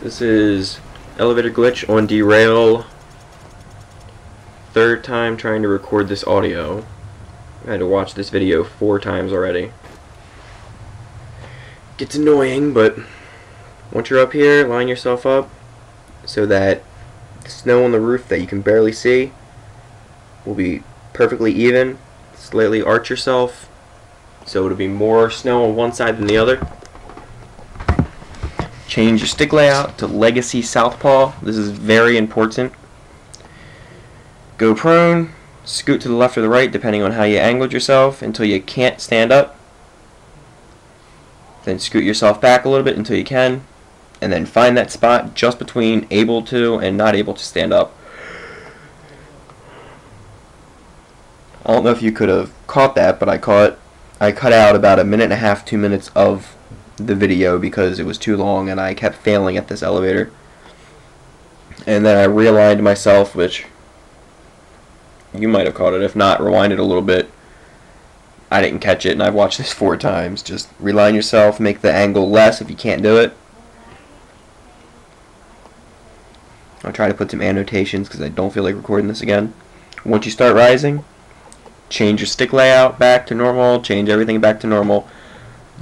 This is elevator glitch on derail. Third time trying to record this audio. I had to watch this video 4 times already. Gets annoying, but once you're up here, line yourself up so that the snow on the roof that you can barely see will be perfectly even. Slightly arch yourself so it'll be more snow on one side than the other. Change your stick layout to Legacy Southpaw. This is very important. Go prone, scoot to the left or the right depending on how you angled yourself until you can't stand up. Then scoot yourself back a little bit until you can, and then find that spot just between able to and not able to stand up. I don't know if you could have caught that, but I cut out about 1.5 minutes, 2 minutes of the video because it was too long and I kept failing at this elevator. And then I realigned myself, which you might have caught it. If not, rewind it a little bit. I didn't catch it, and I've watched this 4 times. Just realign yourself, make the angle less if you can't do it. I'll try to put some annotations because I don't feel like recording this again. Once you start rising, change your stick layout back to normal, change everything back to normal.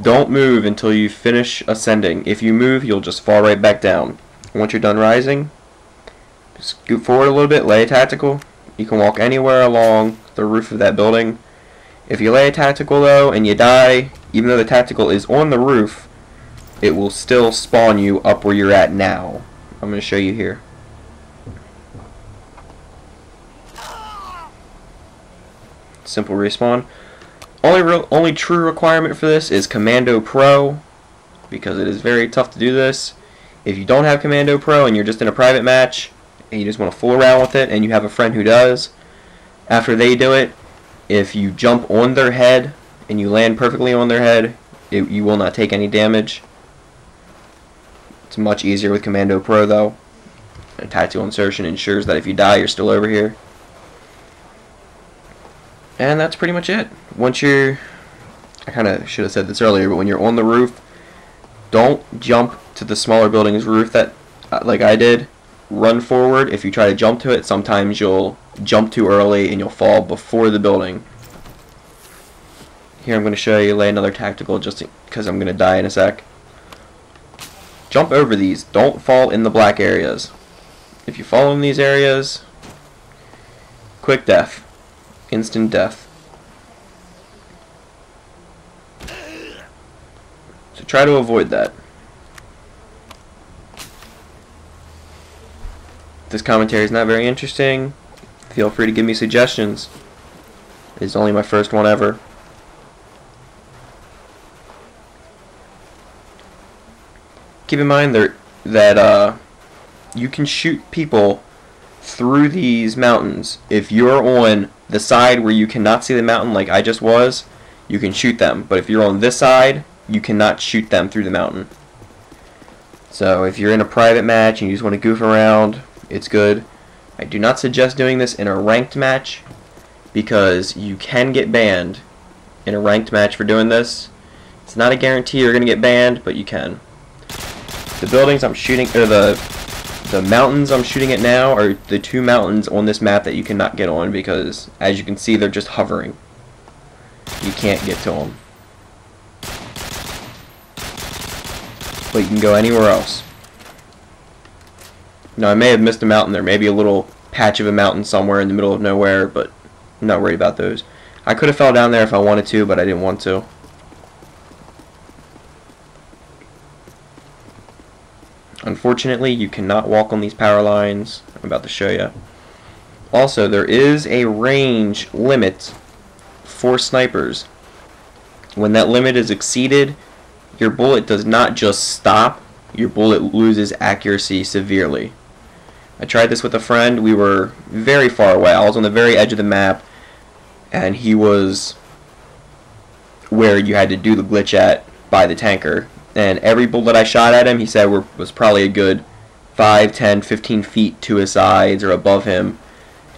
Don't move until you finish ascending. If you move, you'll just fall right back down. Once you're done rising, scoot forward a little bit, lay a tactical. You can walk anywhere along the roof of that building. If you lay a tactical though and you die, even though the tactical is on the roof, it will still spawn you up where you're at now. I'm going to show you here. Simple respawn. Only true requirement for this is Commando Pro, because it is very tough to do this. If you don't have Commando Pro and you're just in a private match and you just want to fool around with it and you have a friend who does, after they do it, if you jump on their head and you land perfectly on their head, you will not take any damage. It's much easier with Commando Pro though. A tactical insertion ensures that if you die, you're still over here. And that's pretty much it. Once you're, I kind of should have said this earlier, but when you're on the roof, don't jump to the smaller building's roof that, like I did. Run forward. If you try to jump to it, sometimes you'll jump too early and you'll fall before the building. Here I'm going to show you, lay another tactical just because I'm going to die in a sec. Jump over these. Don't fall in the black areas. If you fall in these areas, quick death. Instant death. So try to avoid that. If this commentary is not very interesting, feel free to give me suggestions. It's only my first one ever. Keep in mind that you can shoot people through these mountains. If you're on the side where you cannot see the mountain like I just was, you can shoot them. But if you're on this side, you cannot shoot them through the mountain. So if you're in a private match and you just want to goof around, it's good. I do not suggest doing this in a ranked match because you can get banned in a ranked match for doing this. It's not a guarantee you're going to get banned, but you can. The buildings I'm shooting, or the mountains I'm shooting at now are the 2 mountains on this map that you cannot get on because, as you can see, they're just hovering. You can't get to them. But you can go anywhere else. Now, I may have missed a mountain. There may be a little patch of a mountain somewhere in the middle of nowhere, but I'm not worried about those. I could have fell down there if I wanted to, but I didn't want to. Unfortunately, you cannot walk on these power lines. I'm about to show you. Also, there is a range limit for snipers. When that limit is exceeded, your bullet does not just stop, your bullet loses accuracy severely. I tried this with a friend. We were very far away. I was on the very edge of the map, and he was where you had to do the glitch at by the tanker. And every bullet I shot at him, he said was probably a good 5, 10, 15 feet to his sides or above him.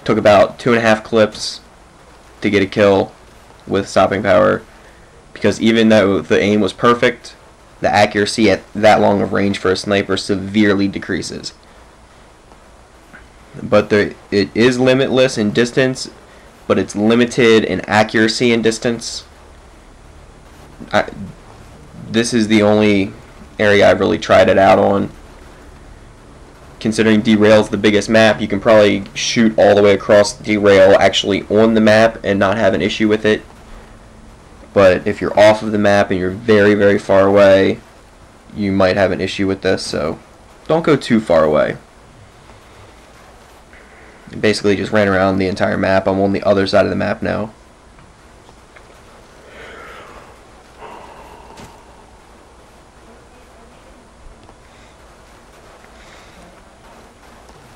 Took about 2.5 clips to get a kill with stopping power, because even though the aim was perfect, the accuracy at that long of range for a sniper severely decreases. But it is limitless in distance, but it's limited in accuracy and distance. This is the only area I've really tried it out on. Considering derail's the biggest map, you can probably shoot all the way across derail actually on the map and not have an issue with it. But if you're off of the map and you're very, very far away, you might have an issue with this, so don't go too far away. I basically just ran around the entire map. I'm on the other side of the map now.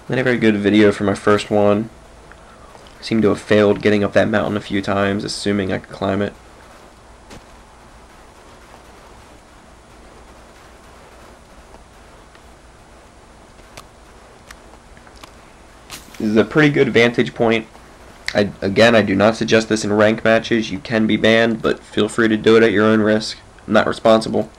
Not a very good video for my first one. I seem to have failed getting up that mountain a few times, assuming I could climb it. This is a pretty good vantage point. Again, I do not suggest this in rank matches. You can be banned, but feel free to do it at your own risk. I'm not responsible.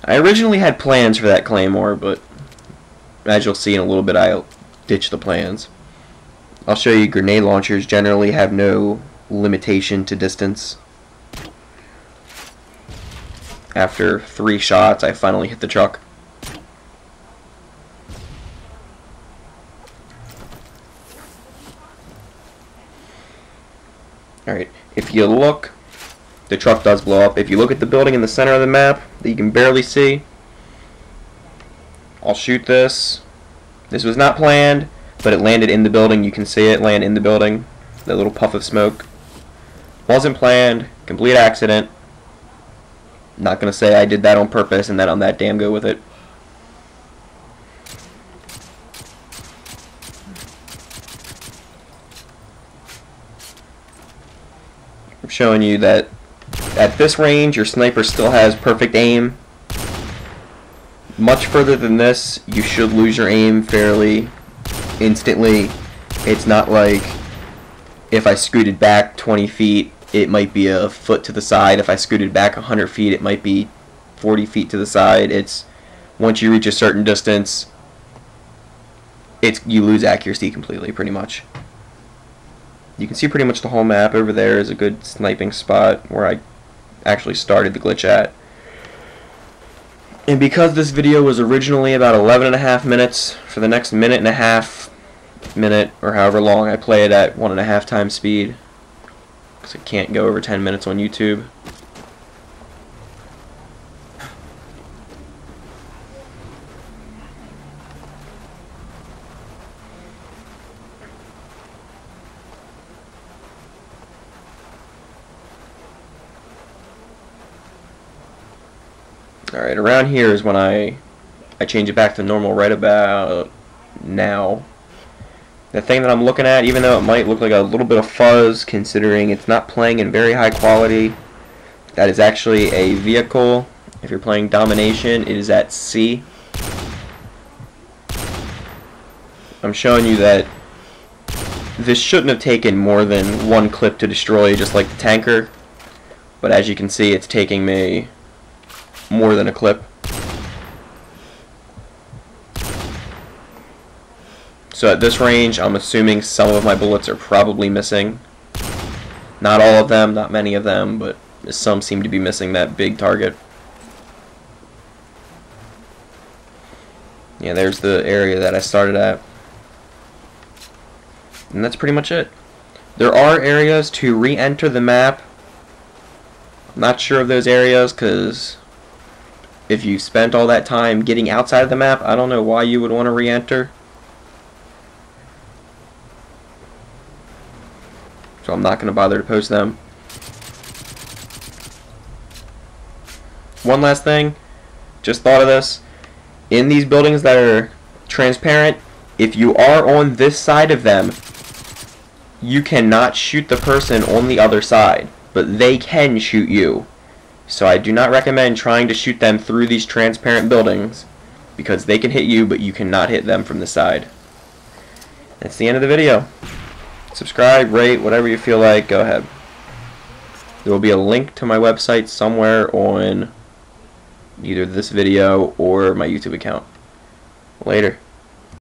I originally had plans for that claymore, but as you'll see in a little bit, I'll ditch the plans. I'll show you grenade launchers generally have no limitation to distance. After 3 shots, I finally hit the truck. Alright, if you look, the truck does blow up. If you look at the building in the center of the map that you can barely see, I'll shoot this. This was not planned, but it landed in the building. You can see it land in the building. That little puff of smoke. Wasn't planned, complete accident. Not gonna say I did that on purpose and that I'm that damn good with it. I'm showing you that at this range your sniper still has perfect aim. Much further than this, you should lose your aim fairly instantly. It's not like if I scooted back 20 feet, it might be a foot to the side. If I scooted back 100 feet, it might be 40 feet to the side. It's once you reach a certain distance, you lose accuracy completely, pretty much. You can see pretty much the whole map. Over there is a good sniping spot where I actually started the glitch at. And because this video was originally about 11.5 minutes, for the next minute and a half, or however long, I play it at 1.5 times speed. Because I can't go over 10 minutes on YouTube. Alright, around here is when I change it back to normal right about now. The thing that I'm looking at, even though it might look like a little bit of fuzz considering it's not playing in very high quality, that is actually a vehicle. If you're playing domination, it is at C. I'm showing you that this shouldn't have taken more than 1 clip to destroy, just like the tanker, but as you can see, it's taking me more than a clip. So at this range, I'm assuming some of my bullets are probably missing. Not all of them, not many of them, but some seem to be missing that big target. Yeah, there's the area that I started at. And that's pretty much it. There are areas to re-enter the map. I'm not sure of those areas because if you spent all that time getting outside of the map, I don't know why you would want to re-enter. So I'm not going to bother to post them. One last thing, just thought of this. In these buildings that are transparent, if you are on this side of them, you cannot shoot the person on the other side, but they can shoot you. So I do not recommend trying to shoot them through these transparent buildings because they can hit you, but you cannot hit them from the side. That's the end of the video. Subscribe, rate, whatever you feel like, go ahead. There will be a link to my website somewhere on either this video or my YouTube account. Later.